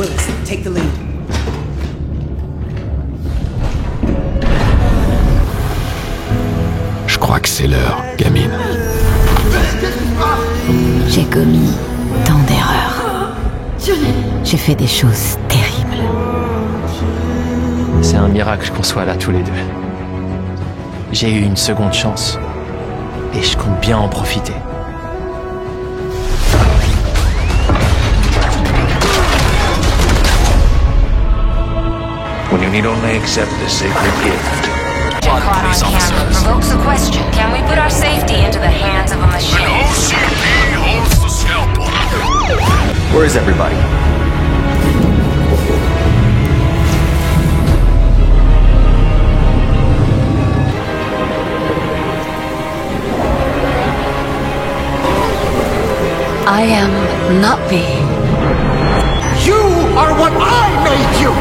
Willis, take the lead. Je crois que c'est l'heure, gamine. J'ai commis tant d'erreurs. J'ai fait des choses terribles. C'est un miracle qu'on soit là tous les deux. J'ai eu une seconde chance. Et je compte bien en profiter. When you need only accept the sacred gift. Caught on camera provokes a question. Can we put our safety into the hands of a machine? OCP holds the scalpel. Where is everybody? I am not me. You are what I made you!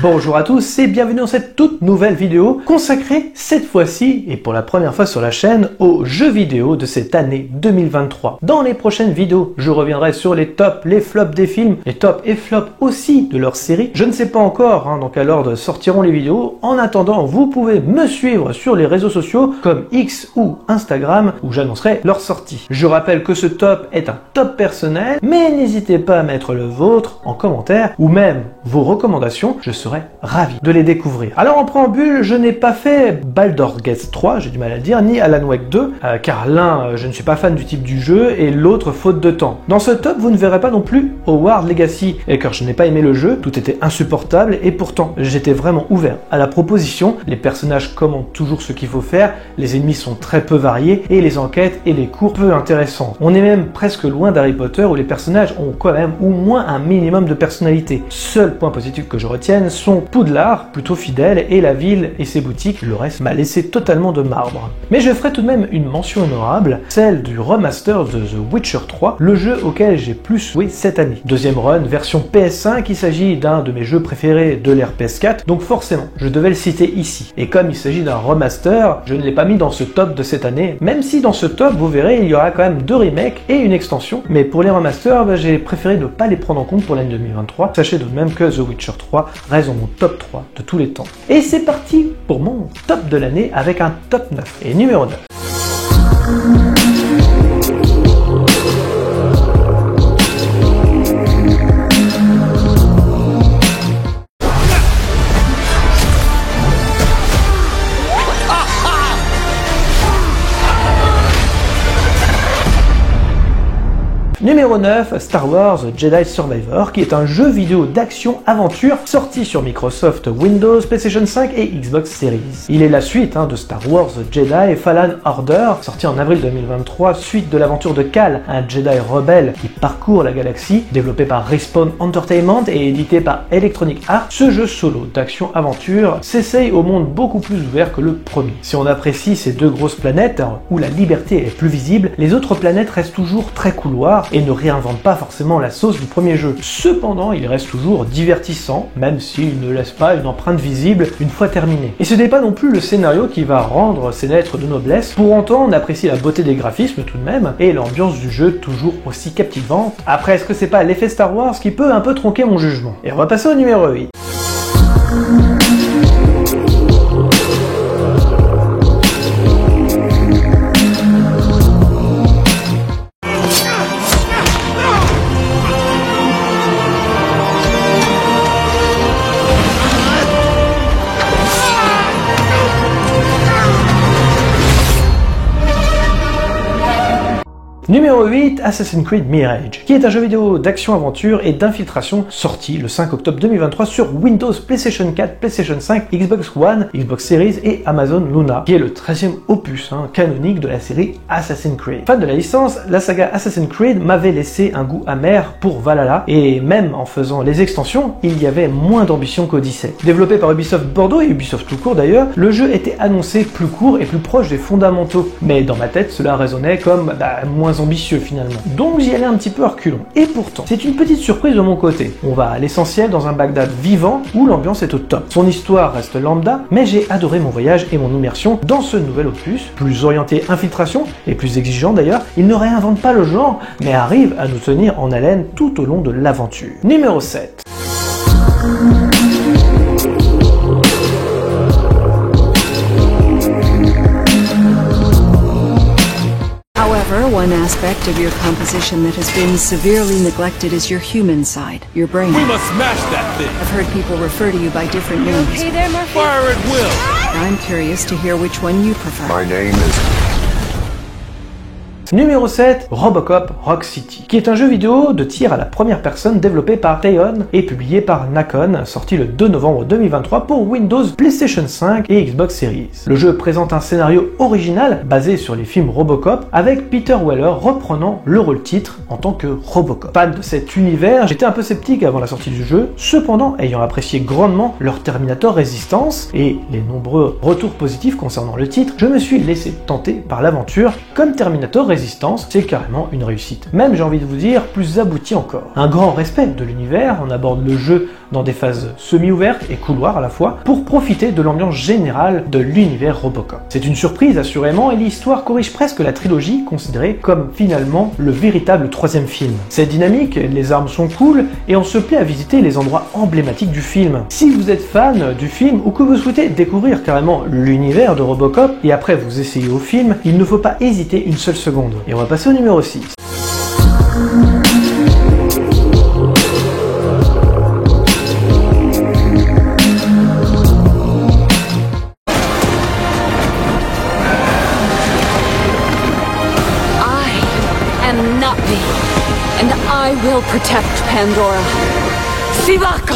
Bonjour à tous et bienvenue dans cette toute nouvelle vidéo consacrée cette fois-ci et pour la première fois sur la chaîne aux jeux vidéo de cette année 2023. Dans les prochaines vidéos, je reviendrai sur les tops, les flops des films, les tops et flops aussi de leur série. Je ne sais pas encore dans quel ordre sortiront les vidéos. En attendant, vous pouvez me suivre sur les réseaux sociaux comme X ou Instagram où j'annoncerai leur sortie. Je rappelle que ce top est un top personnel, mais n'hésitez pas à mettre le vôtre en commentaire ou même vos recommandations. Je serai ravi de les découvrir. Alors en préambule, je n'ai pas fait Baldur's Gate 3, j'ai du mal à le dire, ni Alan Wake 2, car l'un, je ne suis pas fan du type du jeu, et l'autre, faute de temps. Dans ce top, vous ne verrez pas non plus Hogwarts Legacy, et car je n'ai pas aimé le jeu, tout était insupportable, et pourtant, j'étais vraiment ouvert à la proposition. Les personnages commandent toujours ce qu'il faut faire, les ennemis sont très peu variés, et les enquêtes et les cours peu intéressantes. On est même presque loin d'Harry Potter, où les personnages ont quand même au moins un minimum de personnalité. Seul point positif que je retienne sont Poudlard, plutôt fidèle, et la ville et ses boutiques, le reste m'a laissé totalement de marbre. Mais je ferai tout de même une mention honorable, celle du remaster de The Witcher 3, le jeu auquel j'ai plus joué cette année. Deuxième run, version PS5, il s'agit d'un de mes jeux préférés de l'ère PS4, donc forcément, je devais le citer ici. Et comme il s'agit d'un remaster, je ne l'ai pas mis dans ce top de cette année, même si dans ce top, vous verrez, il y aura quand même 2 remakes et une extension, mais pour les remasters, j'ai préféré ne pas les prendre en compte pour l'année 2023. Sachez tout de même que The Witcher 3 reste dans mon top 3 de tous les temps. Et c'est parti pour mon top de l'année avec un top 9. Et numéro 9. Numéro 9, Star Wars Jedi Survivor, qui est un jeu vidéo d'action-aventure sorti sur Microsoft Windows, PlayStation 5 et Xbox Series. Il est la suite de Star Wars Jedi Fallen Order, sorti en avril 2023, suite de l'aventure de Cal, un Jedi rebelle qui parcourt la galaxie, développé par Respawn Entertainment et édité par Electronic Arts. Ce jeu solo d'action-aventure s'essaye au monde beaucoup plus ouvert que le premier. Si on apprécie ces deux grosses planètes, où la liberté est plus visible, les autres planètes restent toujours très couloirs et ne réinvente pas forcément la sauce du premier jeu. Cependant, il reste toujours divertissant, même s'il ne laisse pas une empreinte visible une fois terminé. Et ce n'est pas non plus le scénario qui va rendre ses lettres de noblesse. Pour autant, on apprécie la beauté des graphismes tout de même, et l'ambiance du jeu toujours aussi captivante. Après, est-ce que c'est pas l'effet Star Wars qui peut un peu tronquer mon jugement? Et on va passer au numéro 8. Numéro 8, Assassin's Creed Mirage, qui est un jeu vidéo d'action-aventure et d'infiltration sorti le 5 octobre 2023 sur Windows, PlayStation 4, PlayStation 5, Xbox One, Xbox Series et Amazon Luna, qui est le 13e opus canonique de la série Assassin's Creed. Fan de la licence, la saga Assassin's Creed m'avait laissé un goût amer pour Valhalla, et même en faisant les extensions, il y avait moins d'ambition qu'Odyssey. Développé par Ubisoft Bordeaux et Ubisoft tout court d'ailleurs, le jeu était annoncé plus court et plus proche des fondamentaux, mais dans ma tête cela résonnait comme moins ambitieux finalement. Donc j'y allais un petit peu à reculons. Et pourtant, c'est une petite surprise de mon côté. On va à l'essentiel dans un Bagdad vivant où l'ambiance est au top. Son histoire reste lambda, mais j'ai adoré mon voyage et mon immersion dans ce nouvel opus, plus orienté infiltration et plus exigeant d'ailleurs. Il ne réinvente pas le genre, mais arrive à nous tenir en haleine tout au long de l'aventure. Numéro 7. However, one aspect of your composition that has been severely neglected is your human side, your brain. We must smash that thing! I've heard people refer to you by different names. Okay there, Murphy? Fire at will! I'm curious to hear which one you prefer. My name is... Numéro 7, Robocop Rock City, qui est un jeu vidéo de tir à la première personne développé par Teon et publié par Nacon, sorti le 2 novembre 2023 pour Windows, PlayStation 5 et Xbox Series. Le jeu présente un scénario original basé sur les films Robocop, avec Peter Weller reprenant le rôle titre en tant que Robocop. Fan de cet univers, j'étais un peu sceptique avant la sortie du jeu, cependant ayant apprécié grandement leur Terminator Resistance et les nombreux retours positifs concernant le titre, je me suis laissé tenter par l'aventure. Comme Terminator Resistance, c'est carrément une réussite. Même, j'ai envie de vous dire, plus abouti encore. Un grand respect de l'univers, on aborde le jeu dans des phases semi-ouvertes et couloirs à la fois, pour profiter de l'ambiance générale de l'univers Robocop. C'est une surprise assurément, et l'histoire corrige presque la trilogie, considérée comme finalement le véritable troisième film. C'est dynamique, les armes sont cool, et on se plaît à visiter les endroits emblématiques du film. Si vous êtes fan du film, ou que vous souhaitez découvrir carrément l'univers de Robocop, et après vous essayez au film, il ne faut pas hésiter une seule seconde. Et on va passer au numéro 6. And I will protect Pandora. Sivako!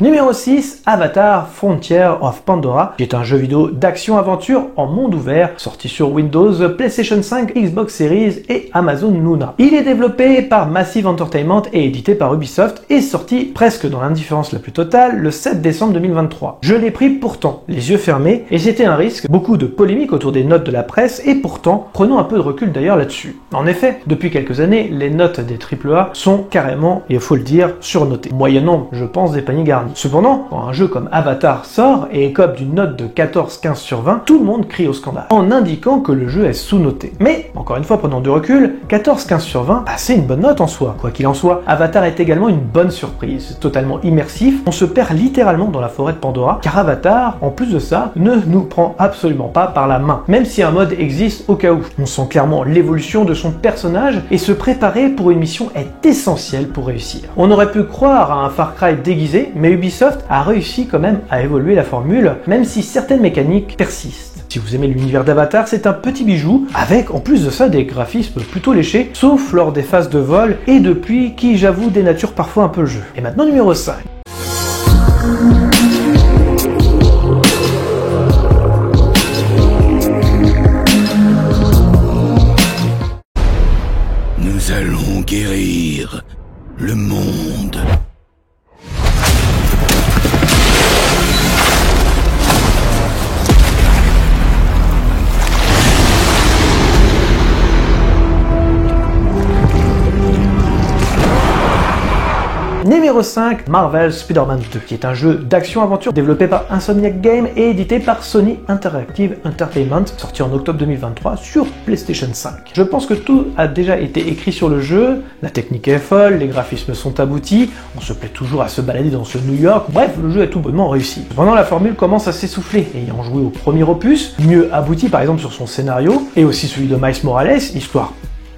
Numéro 6, Avatar Frontier of Pandora, qui est un jeu vidéo d'action-aventure en monde ouvert, sorti sur Windows, PlayStation 5, Xbox Series et Amazon Luna. Il est développé par Massive Entertainment et édité par Ubisoft, et sorti presque dans l'indifférence la plus totale le 7 décembre 2023. Je l'ai pris pourtant, les yeux fermés, et c'était un risque, beaucoup de polémiques autour des notes de la presse, et pourtant, prenons un peu de recul d'ailleurs là-dessus. En effet, depuis quelques années, les notes des AAA sont carrément, et il faut le dire, surnotées, moyennant, je pense, des paniers garnis. Cependant, quand un jeu comme Avatar sort et écope d'une note de 14-15 sur 20, tout le monde crie au scandale, en indiquant que le jeu est sous-noté. Mais, encore une fois, prenons du recul, 14-15 sur 20, c'est une bonne note en soi. Quoi qu'il en soit, Avatar est également une bonne surprise, totalement immersif, on se perd littéralement dans la forêt de Pandora, car Avatar, en plus de ça, ne nous prend absolument pas par la main, même si un mode existe au cas où. On sent clairement l'évolution de son personnage, et se préparer pour une mission est essentiel pour réussir. On aurait pu croire à un Far Cry déguisé, mais Ubisoft a réussi quand même à évoluer la formule, même si certaines mécaniques persistent. Si vous aimez l'univers d'Avatar, c'est un petit bijou, avec en plus de ça des graphismes plutôt léchés, sauf lors des phases de vol et de pluie qui, j'avoue, dénaturent parfois un peu le jeu. Et maintenant numéro 5. Nous allons guérir le monde. Numéro 5, Marvel Spider-Man 2, qui est un jeu d'action-aventure développé par Insomniac Games et édité par Sony Interactive Entertainment, sorti en octobre 2023 sur PlayStation 5. Je pense que tout a déjà été écrit sur le jeu, la technique est folle, les graphismes sont aboutis, on se plaît toujours à se balader dans ce New York, bref, le jeu est tout bonnement réussi. Cependant, la formule commence à s'essouffler, ayant joué au premier opus, mieux abouti par exemple sur son scénario, et aussi celui de Miles Morales, histoire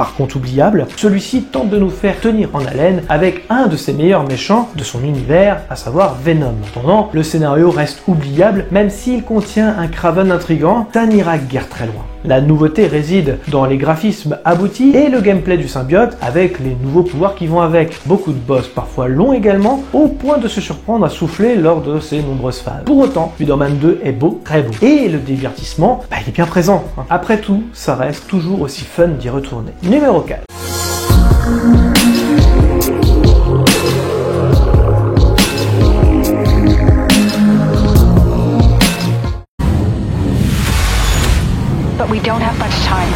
par contre oubliable, celui-ci tente de nous faire tenir en haleine avec un de ses meilleurs méchants de son univers, à savoir Venom. Cependant, le scénario reste oubliable, même s'il contient un Kraven intrigant, ça n'ira guère très loin. La nouveauté réside dans les graphismes aboutis et le gameplay du symbiote avec les nouveaux pouvoirs qui vont avec. Beaucoup de boss parfois longs également, au point de se surprendre à souffler lors de ces nombreuses phases. Pour autant, Spider-Man 2 est beau, très beau. Et le divertissement, il est bien présent. Après tout, ça reste toujours aussi fun d'y retourner. Numéro 4. But we don't have much time.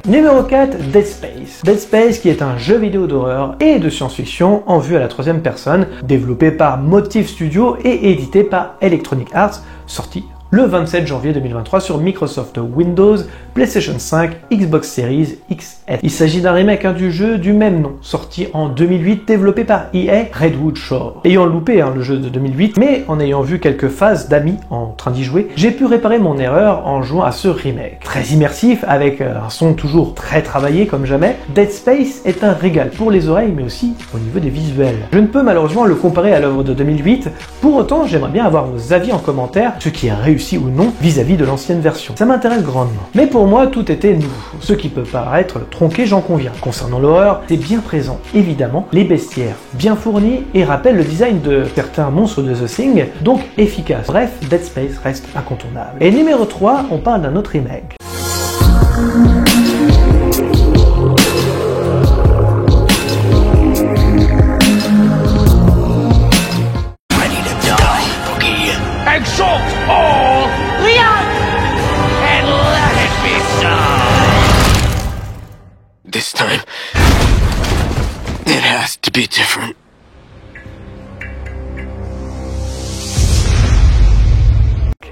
Numéro 4, Dead Space. Dead Space qui est un jeu vidéo d'horreur et de science-fiction en vue à la troisième personne, développé par Motive Studio et édité par Electronic Arts, sorti le 27 janvier 2023 sur Microsoft Windows, PlayStation 5, Xbox Series XS. Il s'agit d'un remake du jeu du même nom, sorti en 2008, développé par EA Redwood Shore. Ayant loupé le jeu de 2008, mais en ayant vu quelques phases d'amis en train d'y jouer, j'ai pu réparer mon erreur en jouant à ce remake. Très immersif, avec un son toujours très travaillé comme jamais, Dead Space est un régal pour les oreilles, mais aussi au niveau des visuels. Je ne peux malheureusement le comparer à l'œuvre de 2008, pour autant j'aimerais bien avoir vos avis en commentaire, ce qui est réussi ou non vis-à-vis de l'ancienne version. Ça m'intéresse grandement. Mais pour moi, tout était nouveau. Ce qui peut paraître tronqué, j'en conviens. Concernant l'horreur, c'est bien présent, évidemment, les bestiaires bien fournis et rappellent le design de certains monstres de The Thing, donc efficace. Bref, Dead Space reste incontournable. Et numéro 3, on parle d'un autre remake. Exalt all! Leon! And let it be so! This time, it has to be different.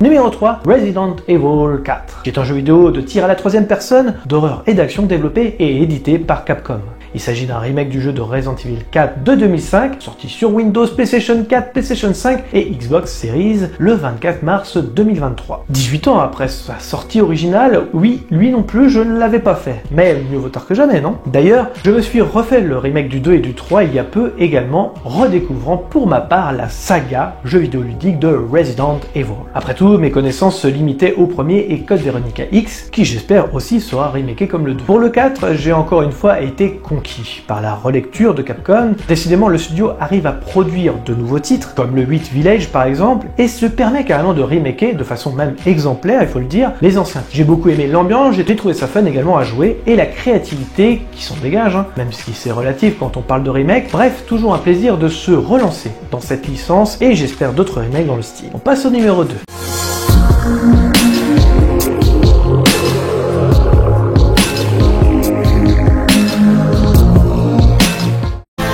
Numéro 3, Resident Evil 4, qui est un jeu vidéo de tir à la troisième personne, d'horreur et d'action développé et édité par Capcom. Il s'agit d'un remake du jeu de Resident Evil 4 de 2005, sorti sur Windows, PlayStation 4, PlayStation 5 et Xbox Series le 24 mars 2023. 18 ans après sa sortie originale, oui, lui non plus, je ne l'avais pas fait. Mais mieux vaut tard que jamais, non? D'ailleurs, je me suis refait le remake du 2 et du 3 il y a peu également, redécouvrant pour ma part la saga jeu vidéo ludique de Resident Evil. Après tout, mes connaissances se limitaient au premier et Code Veronica X, qui j'espère aussi sera remaké comme le 2. Pour le 4, j'ai encore une fois été conquis par la relecture de Capcom. Décidément, le studio arrive à produire de nouveaux titres, comme le 8 Village par exemple, et se permet carrément de remaker, de façon même exemplaire, il faut le dire, les anciens. J'ai beaucoup aimé l'ambiance, j'ai trouvé ça fun également à jouer, et la créativité qui s'en dégage, même si c'est relatif quand on parle de remake. Bref, toujours un plaisir de se relancer dans cette licence, et j'espère d'autres remakes dans le style. On passe au numéro 2.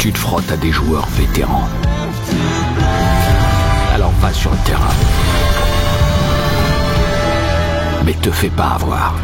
Tu te frottes à des joueurs vétérans. Alors va sur le terrain. Mais te fais pas avoir.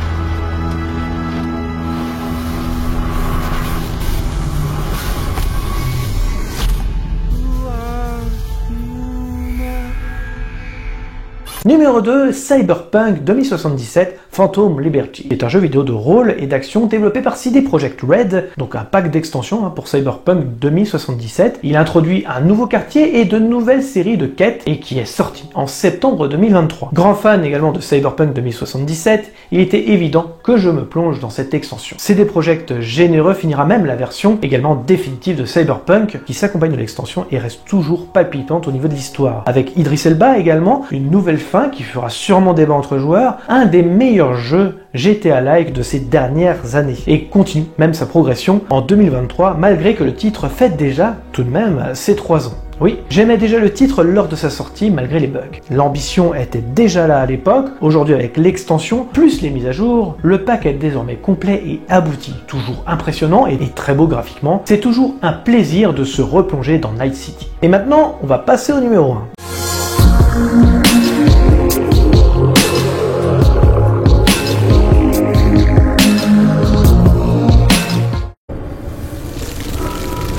Numéro 2, Cyberpunk 2077 Phantom Liberty, qui est un jeu vidéo de rôle et d'action développé par CD Projekt Red, donc un pack d'extensions pour Cyberpunk 2077. Il introduit un nouveau quartier et de nouvelles séries de quêtes et qui est sorti en septembre 2023. Grand fan également de Cyberpunk 2077, il était évident que je me plonge dans cette extension. CD Projekt généreux finira même la version également définitive de Cyberpunk qui s'accompagne de l'extension et reste toujours palpitante au niveau de l'histoire. Avec Idris Elba également, une nouvelle fin qui fera sûrement débat entre joueurs, un des meilleurs jeux GTA-like de ces dernières années, et continue même sa progression en 2023 malgré que le titre fête déjà tout de même ses 3 ans. Oui, j'aimais déjà le titre lors de sa sortie malgré les bugs. L'ambition était déjà là à l'époque, aujourd'hui avec l'extension, plus les mises à jour, le pack est désormais complet et abouti, toujours impressionnant et très beau graphiquement. C'est toujours un plaisir de se replonger dans Night City. Et maintenant, on va passer au numéro 1.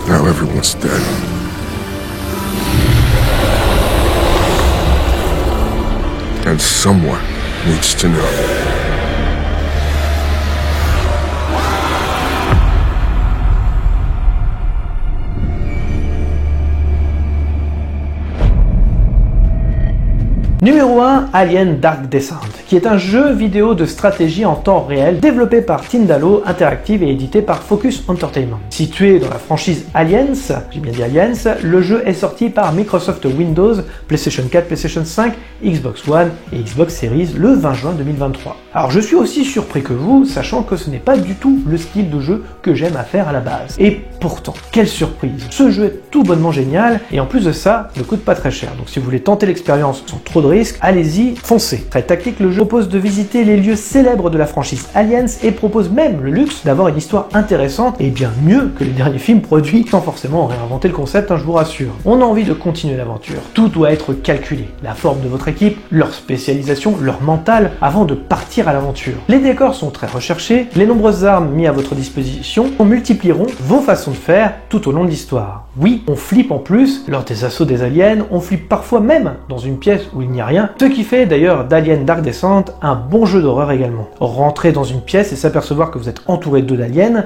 Now everyone's dead. Someone needs to know. Numéro 1, Alien Dark Descent, qui est un jeu vidéo de stratégie en temps réel développé par Tyndalo Interactive et édité par Focus Entertainment. Situé dans la franchise Aliens, j'ai bien dit Aliens, le jeu est sorti par Microsoft Windows, PlayStation 4, PlayStation 5, Xbox One et Xbox Series le 20 juin 2023. Alors je suis aussi surpris que vous, sachant que ce n'est pas du tout le style de jeu que j'aime à faire à la base. Et pourtant, quelle surprise! Ce jeu est tout bonnement génial et en plus de ça, ne coûte pas très cher. Donc si vous voulez tenter l'expérience sans trop de risques, allez-y, foncez. Très tactique, le jeu propose de visiter les lieux célèbres de la franchise Aliens et propose même le luxe d'avoir une histoire intéressante et bien mieux que les derniers films produits sans forcément réinventer le concept, je vous rassure. On a envie de continuer l'aventure. Tout doit être calculé. La forme de votre équipe, leur spécialisation, leur mental, avant de partir à l'aventure. Les décors sont très recherchés, les nombreuses armes mises à votre disposition multiplieront vos façons de faire tout au long de l'histoire. Oui, on flippe en plus lors des assauts des aliens, on flippe parfois même dans une pièce où il n'y a rien, ce qui fait d'ailleurs d'Alien Dark Descent un bon jeu d'horreur également. Rentrer dans une pièce et s'apercevoir que vous êtes entouré d'aliens,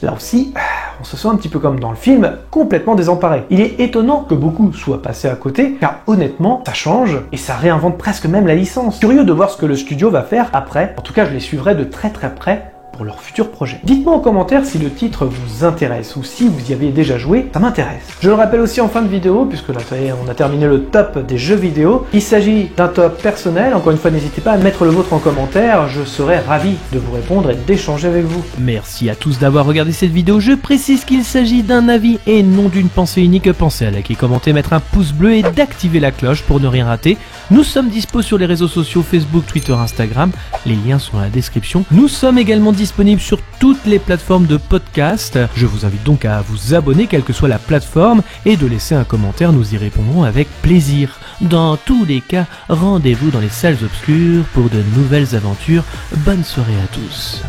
là aussi, on se sent un petit peu comme dans le film, complètement désemparé. Il est étonnant que beaucoup soient passés à côté, car honnêtement, ça change et ça réinvente presque même la licence. Curieux de voir ce que le studio va faire après, en tout cas je les suivrai de très près pour leur futur projet. Dites-moi en commentaire si le titre vous intéresse ou si vous y avez déjà joué, ça m'intéresse. Je le rappelle aussi en fin de vidéo, puisque là ça y est, on a terminé le top des jeux vidéo. Il s'agit d'un top personnel, encore une fois n'hésitez pas à mettre le vôtre en commentaire, je serai ravi de vous répondre et d'échanger avec vous. Merci à tous d'avoir regardé cette vidéo, je précise qu'il s'agit d'un avis et non d'une pensée unique. Pensez à liker, commenter, mettre un pouce bleu et d'activer la cloche pour ne rien rater. Nous sommes dispo sur les réseaux sociaux Facebook, Twitter, Instagram, les liens sont dans la description. Nous sommes également disponible sur toutes les plateformes de podcast. Je vous invite donc à vous abonner quelle que soit la plateforme et de laisser un commentaire, nous y répondrons avec plaisir. Dans tous les cas, rendez-vous dans les salles obscures pour de nouvelles aventures. Bonne soirée à tous.